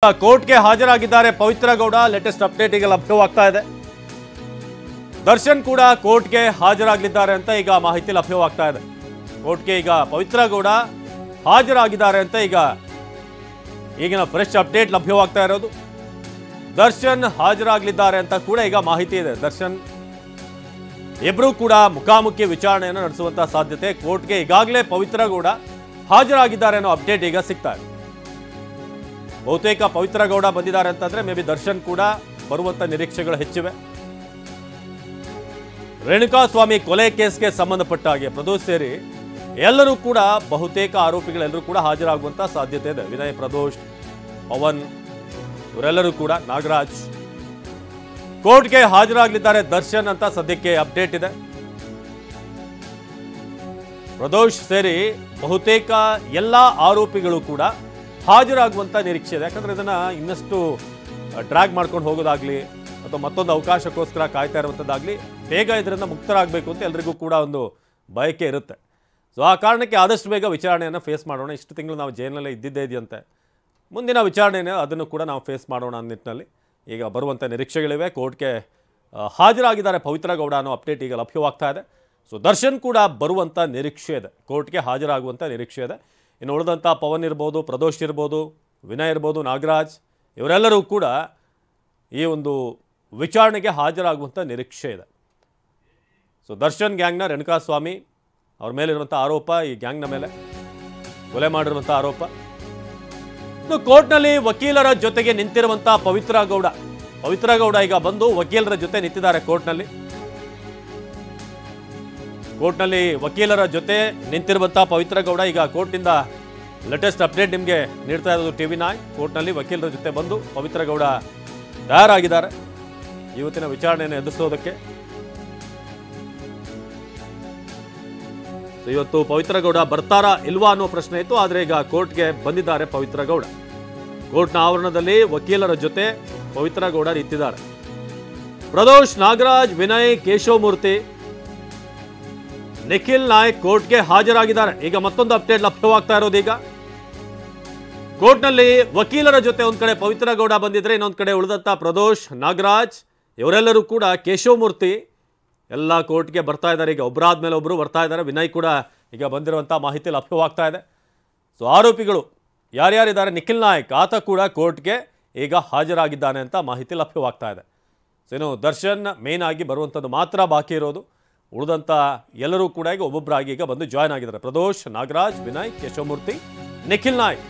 ಕೋರ್ಟ್ಗೆ ಹಾಜರಾಗಿದ್ದಾರೆ Pavithra Gowda. Latest update ಈಗ ಲಭ್ಯವಾಗ್ತಾ ಇದೆ. ದರ್ಶನ್ ಕೂಡ ಕೋರ್ಟ್ಗೆ ಹಾಜರಾಗಲಿದ್ದಾರೆ ಅಂತ ಈಗ ಮಾಹಿತಿ ಲಭ್ಯವಾಗ್ತಾ ಇದೆ. ಕೋರ್ಟ್ಗೆ ಈಗ ಪವಿತ್ರ ಗೌಡ ಹಾಜರಾಗಿದ್ದಾರೆ ಅಂತ ಈಗಿನ ಫ್ರೆಶ್ ಅಪ್ಡೇಟ್ ಲಭ್ಯವಾಗ್ತಾ ಇರೋದು. ದರ್ಶನ್ ಹಾಜರಾಗಲಿದ್ದಾರೆ ಅಂತ ಕೂಡ ಈಗ ಮಾಹಿತಿ ಇದೆ. ದರ್ಶನ್ ಇಬ್ಬರೂ ಕೂಡ ಮುಖಾಮುಖಿ ವಿಚಾರಣೆಯನ್ನು ನಡೆಸುವಂತಹ ಸಾಧ್ಯತೆ. ಕೋರ್ಟ್ಗೆ ಈಗಾಗಲೇ ಪವಿತ್ರ ಗೌಡ ಹಾಜರಾಗಿದ್ದಾರೆ ಅನ್ನೋ ಅಪ್ಡೇಟ್ ಈಗ ಸಿಗ್ತಾ ಇದೆ. ಬಹುತೇಕ ಪವಿತ್ರ ಗೌಡ ಬಂದಿದ್ದಾರೆ ಅಂತಂದ್ರೆ ಮೇ ಬಿ ದರ್ಶನ್ ಕೂಡ ಬರುವಂತ ನಿರೀಕ್ಷೆಗಳು ಹೆಚ್ಚಿವೆ. ರೇಣುಕಾಸ್ವಾಮಿ ಕೊಲೆ ಕೇಸ್ಗೆ ಸಂಬಂಧಪಟ್ಟ ಹಾಗೆ ಪ್ರದೋಷ್ ಸೇರಿ ಎಲ್ಲರೂ ಕೂಡ ಬಹುತೇಕ ಆರೋಪಿಗಳೆಲ್ಲರೂ ಕೂಡ ಹಾಜರಾಗುವಂತ ಸಾಧ್ಯತೆ ಇದೆ. ವಿನಯ್, ಪ್ರದೋಷ್, ಪವನ್ ಇವರೆಲ್ಲರೂ ಕೂಡ, ನಾಗರಾಜ್ ಕೋರ್ಟ್ಗೆ ಹಾಜರಾಗಲಿದ್ದಾರೆ ದರ್ಶನ್ ಅಂತ ಸದ್ಯಕ್ಕೆ ಅಪ್ಡೇಟ್ ಇದೆ. ಪ್ರದೋಷ್ ಸೇರಿ ಬಹುತೇಕ ಎಲ್ಲ ಆರೋಪಿಗಳು ಕೂಡ ಹಾಜರಾಗುವಂತ ನಿರೀಕ್ಷೆ ಇದೆ. ಯಾಕಂದ್ರೆ ಇದನ್ನ ಇನ್ನಷ್ಟು ಡ್ರ್ಯಾಗ್ ಮಾಡ್ಕೊಂಡು ಹೋಗೋದಾಗ್ಲಿ ಅಥವಾ ಮತ್ತೊಂದು ಅವಕಾಶಕ್ಕೋಸ್ಕರ ಕಾಯ್ತಾ ಇರುವಂಥದ್ದಾಗ್ಲಿ, ಬೇಗ ಇದರಿಂದ ಮುಕ್ತರಾಗಬೇಕು ಅಂತ ಎಲ್ರಿಗೂ ಕೂಡ ಒಂದು ಬಯಕೆ ಇರುತ್ತೆ. ಸೊ ಆ ಕಾರಣಕ್ಕೆ ಆದಷ್ಟು ಬೇಗ ವಿಚಾರಣೆಯನ್ನು ಫೇಸ್ ಮಾಡೋಣ. ಇಷ್ಟು ತಿಂಗಳು ನಾವು ಜೈಲಿನಲ್ಲೇ ಇದ್ದಿದ್ದೇ ಇದೆಯಂತೆ, ಮುಂದಿನ ವಿಚಾರಣೆಯನ್ನು ಅದನ್ನು ಕೂಡ ನಾವು ಫೇಸ್ ಮಾಡೋಣ ಅನ್ನೋ ನಿಟ್ಟಿನಲ್ಲಿ ಈಗ ಬರುವಂಥ ನಿರೀಕ್ಷೆಗಳಿವೆ. ಕೋರ್ಟ್ಗೆ ಹಾಜರಾಗಿದ್ದಾರೆ ಪವಿತ್ರ ಗೌಡ ಅನ್ನೋ ಅಪ್ಡೇಟ್ ಈಗ ಲಭ್ಯವಾಗ್ತಾ ಇದೆ. ಸೊ ದರ್ಶನ್ ಕೂಡ ಬರುವಂಥ ನಿರೀಕ್ಷೆ ಇದೆ, ಕೋರ್ಟ್ಗೆ ಹಾಜರಾಗುವಂಥ ನಿರೀಕ್ಷೆ ಇದೆ. ಇನ್ನು ಉಳಿದಂಥ ಪವನ್ ಇರ್ಬೋದು, ಪ್ರದೋಷ್ ಇರ್ಬೋದು, ವಿನಯ್ ಇರ್ಬೋದು, ನಾಗರಾಜ್ ಇವರೆಲ್ಲರೂ ಕೂಡ ಈ ಒಂದು ವಿಚಾರಣೆಗೆ ಹಾಜರಾಗುವಂಥ ನಿರೀಕ್ಷೆ ಇದೆ. ಸೊ ದರ್ಶನ್ ಗ್ಯಾಂಗ್ನ ರೇಣುಕಾಸ್ವಾಮಿ ಅವ್ರ ಮೇಲಿರುವಂಥ ಆರೋಪ, ಈ ಗ್ಯಾಂಗ್ನ ಮೇಲೆ ಕೊಲೆ ಮಾಡಿರುವಂಥ ಆರೋಪ. ಇನ್ನು ಕೋರ್ಟ್ನಲ್ಲಿ ವಕೀಲರ ಜೊತೆಗೆ ನಿಂತಿರುವಂಥ ಪವಿತ್ರ ಗೌಡ ಈಗ ಬಂದು ವಕೀಲರ ಜೊತೆ ನಿಂತಿದ್ದಾರೆ. ಕೋರ್ಟ್ನಲ್ಲಿ ವಕೀಲರ ಜೊತೆ ನಿಂತಿರುವಂಥ ಪವಿತ್ರ ಗೌಡ ಈಗ ಕೋರ್ಟ್ನಿಂದ ಲೇಟೆಸ್ಟ್ ಅಪ್ಡೇಟ್ ನಿಮಗೆ ನೀಡ್ತಾ ಇರೋದು TV9. ಕೋರ್ಟ್ನಲ್ಲಿ ವಕೀಲರ ಜೊತೆ ಬಂದು ಪವಿತ್ರ ಗೌಡ ತಯಾರಾಗಿದ್ದಾರೆ ಇವತ್ತಿನ ವಿಚಾರಣೆಯನ್ನು ಎದುರಿಸೋದಕ್ಕೆ. ಇವತ್ತು ಪವಿತ್ರ ಗೌಡ ಬರ್ತಾರಾ ಇಲ್ವಾ ಅನ್ನೋ ಪ್ರಶ್ನೆ ಇತ್ತು, ಆದರೆ ಈಗ ಕೋರ್ಟ್ಗೆ ಬಂದಿದ್ದಾರೆ ಪವಿತ್ರ ಗೌಡ. ಕೋರ್ಟ್ನ ಆವರಣದಲ್ಲಿ ವಕೀಲರ ಜೊತೆ ಪವಿತ್ರ ಗೌಡ ನಿಂತಿದ್ದಾರೆ. ಪ್ರದೋಷ್, ನಾಗರಾಜ್, ವಿನಯ್, ಕೇಶವಮೂರ್ತಿ, ನಿಖಿಲ್ ನಾಯಕ್ ಕೋರ್ಟ್ಗೆ ಹಾಜರಾಗಿದ್ದಾರೆ. ಈಗ ಮತ್ತೊಂದು ಅಪ್ಡೇಟ್ ಲಭ್ಯವಾಗ್ತಾ ಇರೋದು, ಈಗ ಕೋರ್ಟ್ನಲ್ಲಿ ವಕೀಲರ ಜೊತೆ ಒಂದ್ ಕಡೆ ಪವಿತ್ರ ಗೌಡ ಬಂದಿದ್ರೆ, ಇನ್ನೊಂದು ಕಡೆ ಉಳಿದಂತ ಪ್ರದೋಷ್, ನಾಗರಾಜ್ ಇವರೆಲ್ಲರೂ ಕೂಡ, ಕೇಶವಮೂರ್ತಿ ಎಲ್ಲ ಕೋರ್ಟ್ಗೆ ಬರ್ತಾ ಇದ್ದಾರೆ. ಈಗ ಒಬ್ಬರಾದ್ಮೇಲೆ ಒಬ್ಬರು ಬರ್ತಾ ಇದ್ದಾರೆ. ವಿನಯ್ ಕೂಡ ಈಗ ಬಂದಿರುವಂಥ ಮಾಹಿತಿ ಲಭ್ಯವಾಗ್ತಾ ಇದೆ. ಸೊ ಆರೋಪಿಗಳು ಯಾರ್ಯಾರಿದ್ದಾರೆ, ನಿಖಿಲ್ ನಾಯಕ್ ಆತ ಕೂಡ ಕೋರ್ಟ್ಗೆ ಈಗ ಹಾಜರಾಗಿದ್ದಾನೆ ಅಂತ ಮಾಹಿತಿ ಲಭ್ಯವಾಗ್ತಾ ಇದೆ. ಸೊ ಇನ್ನು ದರ್ಶನ್ ಮೇನ್ ಆಗಿ ಬರುವಂಥದ್ದು ಮಾತ್ರ ಬಾಕಿ ಇರೋದು. ಉಳಿದಂಥ ಎಲ್ಲರೂ ಕೂಡ ಈಗ ಒಬ್ಬೊಬ್ಬರಾಗಿ ಈಗ ಬಂದು ಜಾಯ್ನ್ ಆಗಿದ್ದಾರೆ. ಪ್ರದೋಷ್, ನಾಗರಾಜ್, ವಿನಯ್, ಕೇಶವಮೂರ್ತಿ, ನಿಖಿಲ್ ನಾಯಕ್